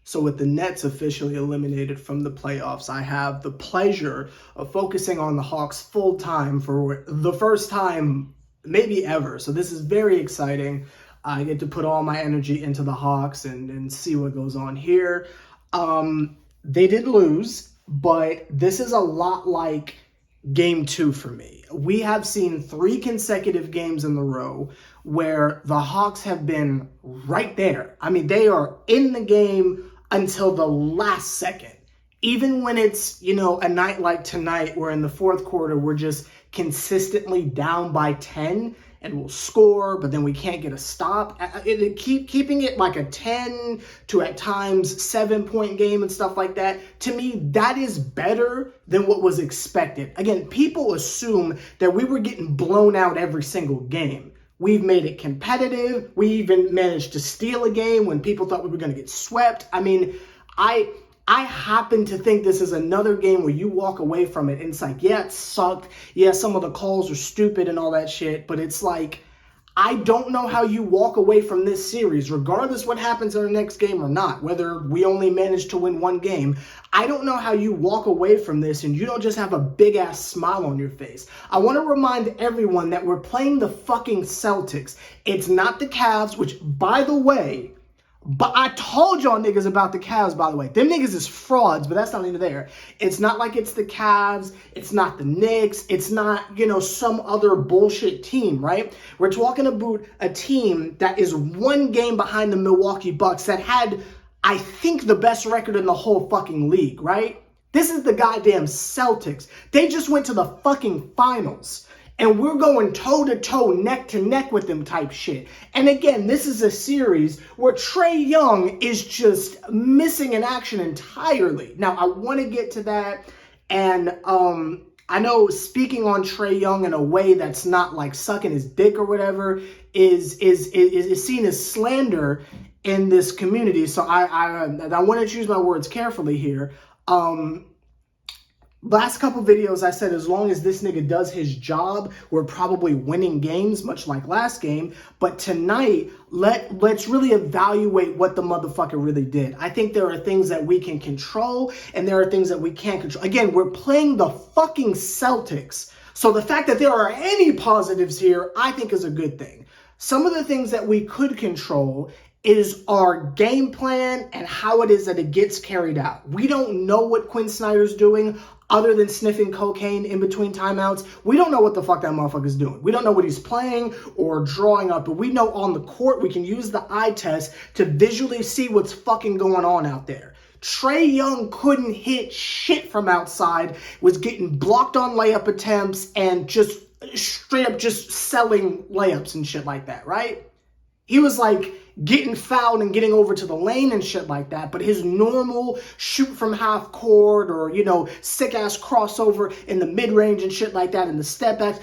So with the Nets officially eliminated from the playoffs, I have the pleasure of focusing on the Hawks full time for the first time maybe ever. So this is very exciting. I get to put all my energy into the Hawks and see what goes on here. They did lose, but this is a lot like game two for me. We have seen 3 consecutive games in a row where the Hawks have been right there. I mean, they are in the game until the last second. Even when it's, a night like tonight where in the fourth quarter we're just consistently down by 10 and we'll score, but then we can't get a stop. Keeping it like a 10 to at times 7-point game and stuff like that, to me, that is better than what was expected. Again, people assume that we were getting blown out every single game. We've made it competitive. We even managed to steal a game when people thought we were going to get swept. I mean, I happen to think this is another game where you walk away from it and it's like, yeah, it sucked. Yeah, some of the calls are stupid and all that shit. But it's like, I don't know how you walk away from this series, regardless what happens in our next game or not, whether we only manage to win one game. I don't know how you walk away from this and you don't just have a big ass smile on your face. I want to remind everyone that we're playing the fucking Celtics. It's not the Cavs, which, by the way, but I told y'all niggas about the Cavs, by the way. Them niggas is frauds, but that's not even there. It's not like it's the Cavs. It's not the Knicks. It's not, some other bullshit team, right? We're talking about a team that is 1 game behind the Milwaukee Bucks that had, I think, the best record in the whole fucking league, right? This is the goddamn Celtics. They just went to the fucking finals. And we're going toe-to-toe, neck-to-neck with them type shit. And again, this is a series where Trae Young is just missing in action entirely. Now, I want to get to that. And I know speaking on Trae Young in a way that's not like sucking his dick or whatever is seen as slander in this community. So I want to choose my words carefully here. Last couple videos, I said as long as this nigga does his job, we're probably winning games, much like last game. But tonight, let's really evaluate what the motherfucker really did. I think there are things that we can control, and there are things that we can't control. Again, we're playing the fucking Celtics. So the fact that there are any positives here, I think is a good thing. Some of the things that we could control is our game plan and how it is that it gets carried out. We don't know what Quinn Snyder's doing other than sniffing cocaine in between timeouts. We don't know what the fuck that motherfucker's doing. We don't know what he's playing or drawing up, but we know on the court we can use the eye test to visually see what's fucking going on out there. Trae Young couldn't hit shit from outside, was getting blocked on layup attempts and just straight up just selling layups and shit like that, right? He was like getting fouled and getting over to the lane and shit like that. But his normal shoot from half court or, sick ass crossover in the mid range and shit like that and the step backs,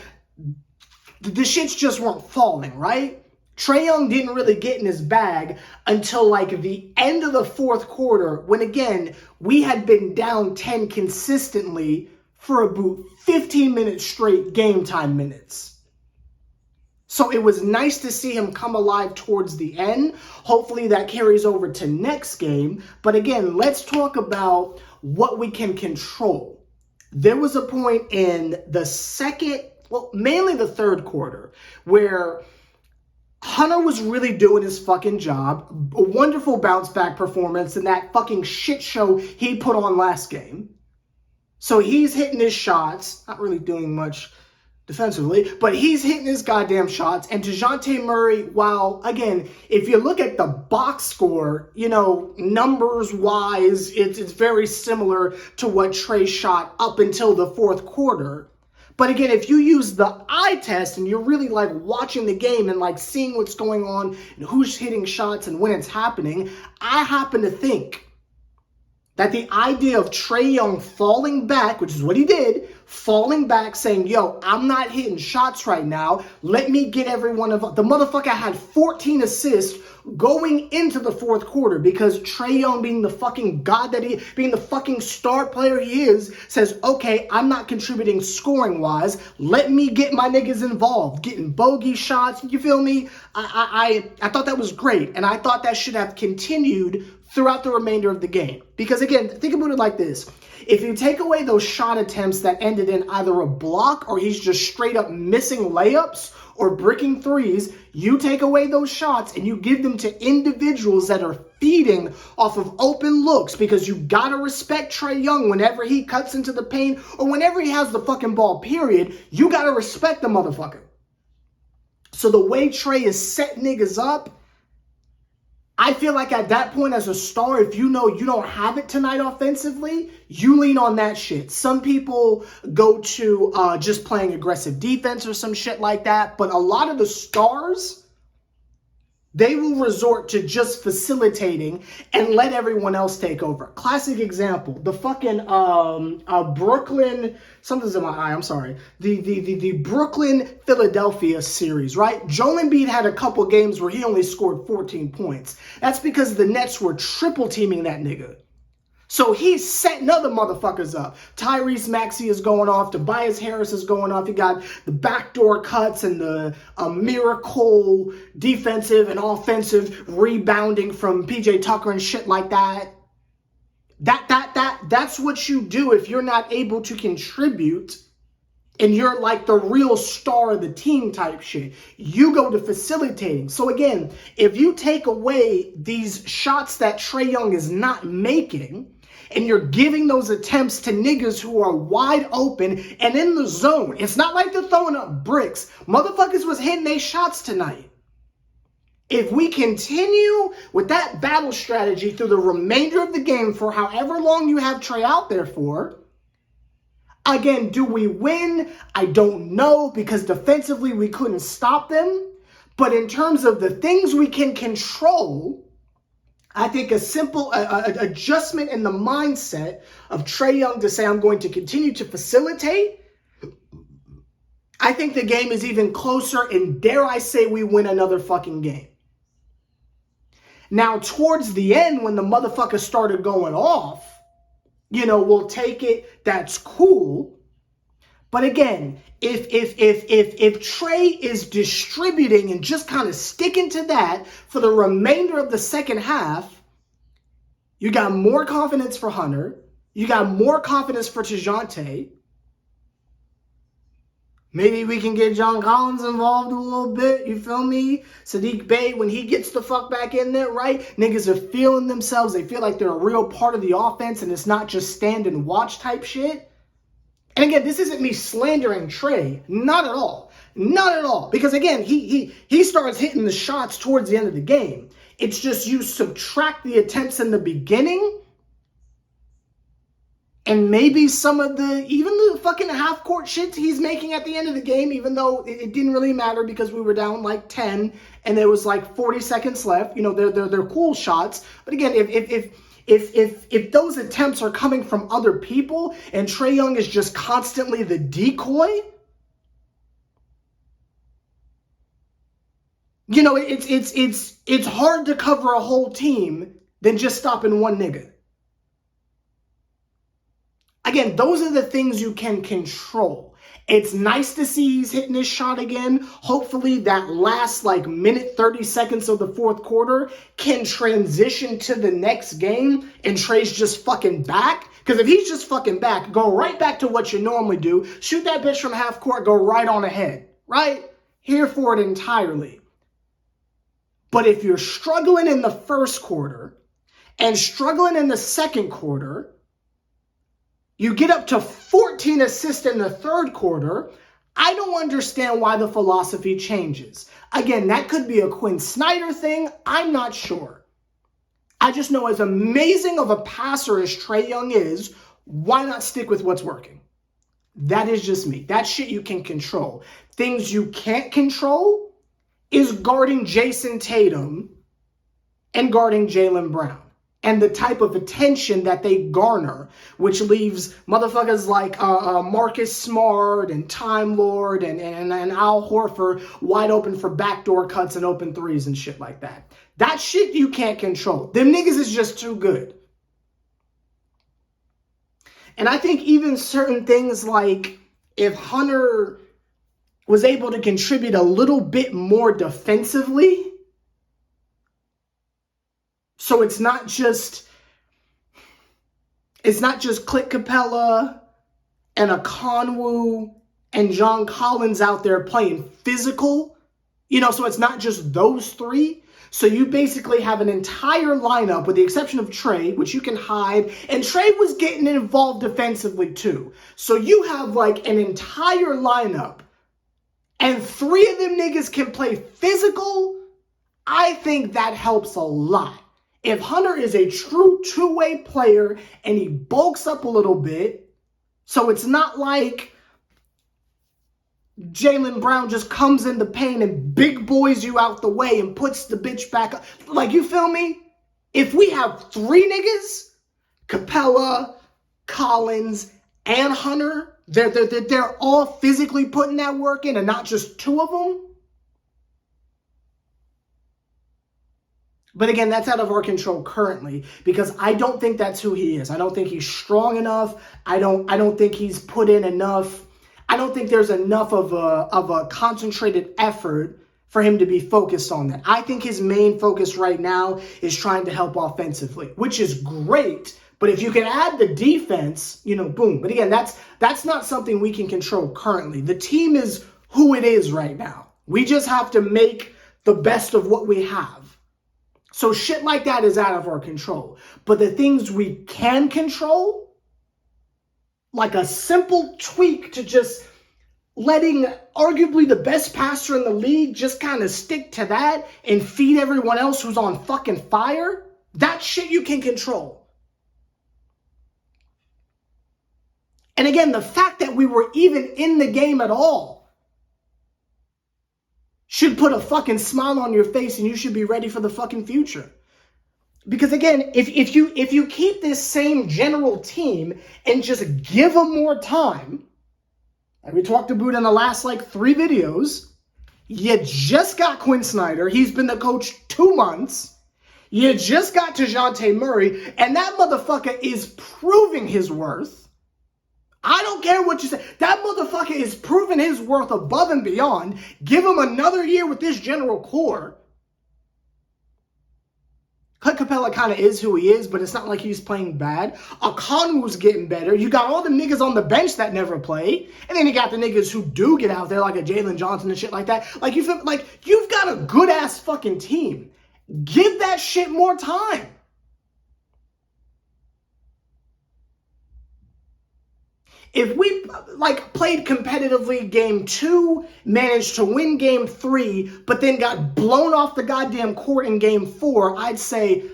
the shits just weren't falling, right? Trae Young didn't really get in his bag until like the end of the fourth quarter when, again, we had been down 10 consistently for about 15 minutes straight game time minutes. So it was nice to see him come alive towards the end. Hopefully that carries over to next game. But again, let's talk about what we can control. There was a point in the mainly the third quarter, where Hunter was really doing his fucking job. A wonderful bounce back performance in that fucking shit show he put on last game. So he's hitting his shots, not really doing much defensively, but he's hitting his goddamn shots. And DeJounte Murray, while, again, if you look at the box score, numbers-wise, it's very similar to what Trae shot up until the fourth quarter. But again, if you use the eye test and you're really like watching the game and like seeing what's going on and who's hitting shots and when it's happening, I happen to think that the idea of Trae Young falling back, which is what he did, falling back saying, yo, I'm not hitting shots right now. Let me get everyone involved. The motherfucker had 14 assists going into the fourth quarter because Trae Young, being the fucking god that he, being the fucking star player he is, says, okay, I'm not contributing scoring wise. Let me get my niggas involved, getting bogey shots. You feel me? I thought that was great. And I thought that should have continued throughout the remainder of the game. Because again, think about it like this. If you take away those shot attempts that ended in either a block or he's just straight up missing layups or bricking threes, you take away those shots and you give them to individuals that are feeding off of open looks, because you gotta respect Trae Young whenever he cuts into the paint or whenever he has the fucking ball, period. You gotta respect the motherfucker. So the way Trae is setting niggas up, I feel like at that point as a star, if you know you don't have it tonight offensively, you lean on that shit. Some people go to just playing aggressive defense or some shit like that. But a lot of the stars, they will resort to just facilitating and let everyone else take over. Classic example, the fucking Brooklyn, something's in my eye, I'm sorry. The Brooklyn-Philadelphia series, right? Joel Embiid had a couple games where he only scored 14 points. That's because the Nets were triple teaming that nigga. So he's setting other motherfuckers up. Tyrese Maxey is going off. Tobias Harris is going off. You got the backdoor cuts and the miracle defensive and offensive rebounding from PJ Tucker and shit like that. That's what you do if you're not able to contribute and you're like the real star of the team type shit. You go to facilitating. So again, if you take away these shots that Trae Young is not making, and you're giving those attempts to niggas who are wide open and in the zone. It's not like they're throwing up bricks. Motherfuckers was hitting their shots tonight. If we continue with that battle strategy through the remainder of the game for however long you have Trae out there for, again, do we win? I don't know, because defensively we couldn't stop them. But in terms of the things we can control, I think a simple adjustment in the mindset of Trae Young to say, I'm going to continue to facilitate, I think the game is even closer, and dare I say we win another fucking game. Now, towards the end, when the motherfucker started going off, you know, we'll take it, that's cool. But again, if Trae is distributing and just kind of sticking to that for the remainder of the second half, you got more confidence for Hunter. You got more confidence for Tajante. Maybe we can get John Collins involved a little bit, you feel me? Saddiq Bey, when he gets the fuck back in there, right? Niggas are feeling themselves. They feel like they're a real part of the offense and it's not just stand and watch type shit. And again, this isn't me slandering Trae. Not at all. Not at all. Because again, he starts hitting the shots towards the end of the game. It's just you subtract the attempts in the beginning, and maybe some of even the fucking half-court shit he's making at the end of the game, even though it didn't really matter because we were down like 10 and there was like 40 seconds left. You know, they're cool shots. But again, if those attempts are coming from other people and Trae Young is just constantly the decoy, you know, it's hard to cover a whole team than just stopping one nigga. Again, those are the things you can control. It's nice to see he's hitting his shot again. Hopefully that last like minute 30 seconds of the fourth quarter can transition to the next game and Trae's just fucking back. Because if he's just fucking back, go right back to what you normally do. Shoot that bitch from half court, go right on ahead. Right? Here for it entirely. But if you're struggling in the first quarter and struggling in the second quarter, you get up to 14 assists in the third quarter, I don't understand why the philosophy changes. Again, that could be a Quinn Snyder thing. I'm not sure. I just know as amazing of a passer as Trae Young is, why not stick with what's working? That is just me. That shit you can control. Things you can't control is guarding Jason Tatum and guarding Jaylen Brown. And the type of attention that they garner, which leaves motherfuckers like Marcus Smart and Time Lord and Al Horford wide open for backdoor cuts and open threes and shit like that. That shit you can't control. Them niggas is just too good. And I think even certain things like if Hunter was able to contribute a little bit more defensively, So it's not just Clint Capella and Okongwu and John Collins out there playing physical. So it's not just those three. So you basically have an entire lineup with the exception of Trey, which you can hide. And Trey was getting involved defensively too. So you have like an entire lineup and three of them niggas can play physical. I think that helps a lot. If Hunter is a true two-way player and he bulks up a little bit, so it's not like Jaylen Brown just comes in the paint and big boys you out the way and puts the bitch back up. Like, you feel me? If we have three niggas, Capella, Collins, and Hunter, they're all physically putting that work in and not just two of them. But again, that's out of our control currently because I don't think that's who he is. I don't think he's strong enough. I don't think he's put in enough. I don't think there's enough of a concentrated effort for him to be focused on that. I think his main focus right now is trying to help offensively, which is great. But if you can add the defense, boom. But again, that's not something we can control currently. The team is who it is right now. We just have to make the best of what we have. So shit like that is out of our control. But the things we can control, like a simple tweak to just letting arguably the best passer in the league just kind of stick to that and feed everyone else who's on fucking fire, that shit you can control. And again, the fact that we were even in the game at all should put a fucking smile on your face and you should be ready for the fucking future. Because again, if you keep this same general team and just give them more time, like we talked about in the last 3 videos, you just got Quinn Snyder. He's been the coach 2 months. You just got DeJounte Murray, and that motherfucker is proving his worth. I don't care what you say. That motherfucker is proving his worth above and beyond. Give him another year with this general core. Clint Capella kind of is who he is, but it's not like he's playing bad. Okongwu's getting better. You got all the niggas on the bench that never play. And then you got the niggas who do get out there, like a Jalen Johnson and shit like that. Like, you feel like you've got a good-ass fucking team. Give that shit more time. If we played competitively game 2, managed to win game 3, but then got blown off the goddamn court in game 4, I'd say,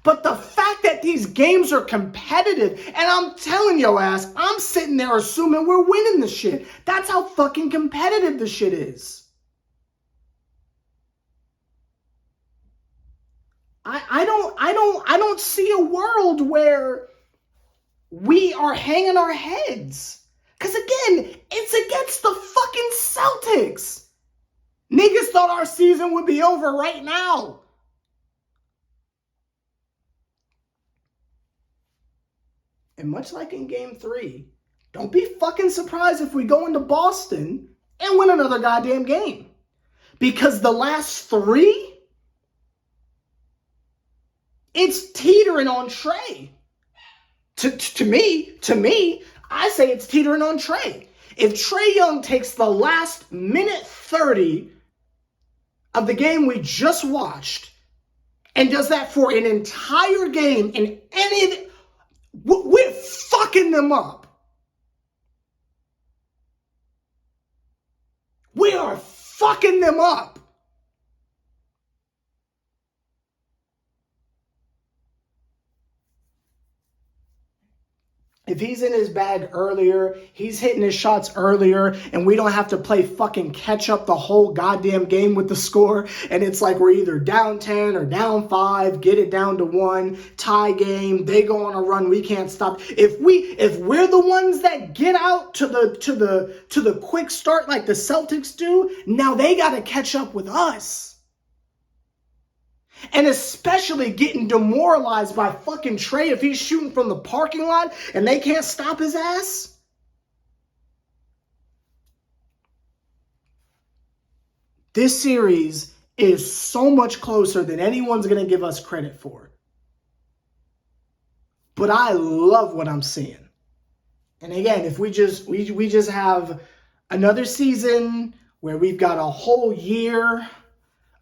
But the fact that these games are competitive, and I'm telling your ass, I'm sitting there assuming we're winning the shit. That's how fucking competitive the shit is. I don't see a world where we are hanging our heads. Because again, it's against the fucking Celtics. Niggas thought our season would be over right now. And much like in game 3, don't be fucking surprised if we go into Boston and win another goddamn game. Because the last 3, it's teetering on Trey. To me, I say it's teetering on Trey. If Trae Young takes the last minute 30 of the game we just watched and does that for an entire game in any of the, we're fucking them up. We are fucking them up. If he's in his bag earlier, he's hitting his shots earlier, and we don't have to play fucking catch up the whole goddamn game with the score, and it's like we're either down 10 or down 5, get it down to 1, tie game, they go on a run, we can't stop. If we're the ones that get out to the quick start like the Celtics do, now they got to catch up with us. And especially getting demoralized by fucking Trey if he's shooting from the parking lot and they can't stop his ass. This series is so much closer than anyone's going to give us credit for. But I love what I'm seeing. And again, if we just have another season where we've got a whole year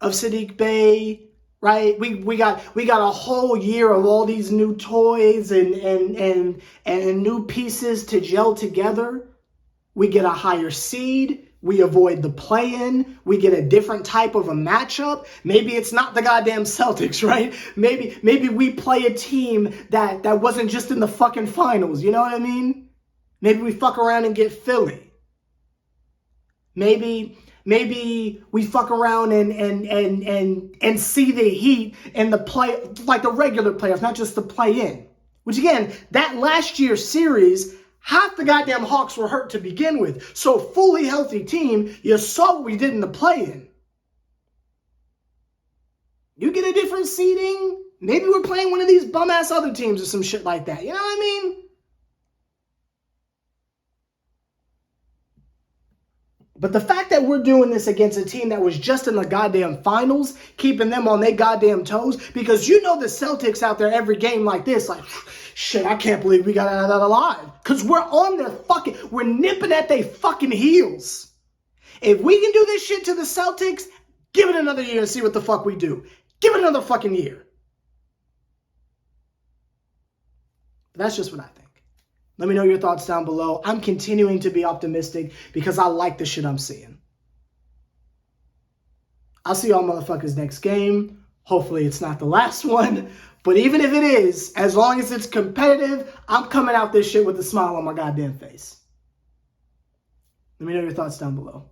of Saddiq Bey, right? We got a whole year of all these new toys and new pieces to gel together. We get a higher seed. We avoid the play-in. We get a different type of a matchup. Maybe it's not the goddamn Celtics, right? Maybe we play a team that wasn't just in the fucking finals. You know what I mean? Maybe we fuck around and get Philly. Maybe we fuck around and see the Heat in the play, like the regular playoffs, not just the play-in. Which again, that last year's series, half the goddamn Hawks were hurt to begin with. So fully healthy team, you saw what we did in the play-in. You get a different seeding. Maybe we're playing one of these bum-ass other teams or some shit like that. You know what I mean? But the fact that we're doing this against a team that was just in the goddamn finals, keeping them on their goddamn toes, because you know the Celtics out there every game like this, like, shit, I can't believe we got out of that alive. Because we're on their we're nipping at their fucking heels. If we can do this shit to the Celtics, give it another year and see what the fuck we do. Give it another fucking year. But that's just what I think. Let me know your thoughts down below. I'm continuing to be optimistic because I like the shit I'm seeing. I'll see y'all motherfuckers next game. Hopefully it's not the last one. But even if it is, as long as it's competitive, I'm coming out this shit with a smile on my goddamn face. Let me know your thoughts down below.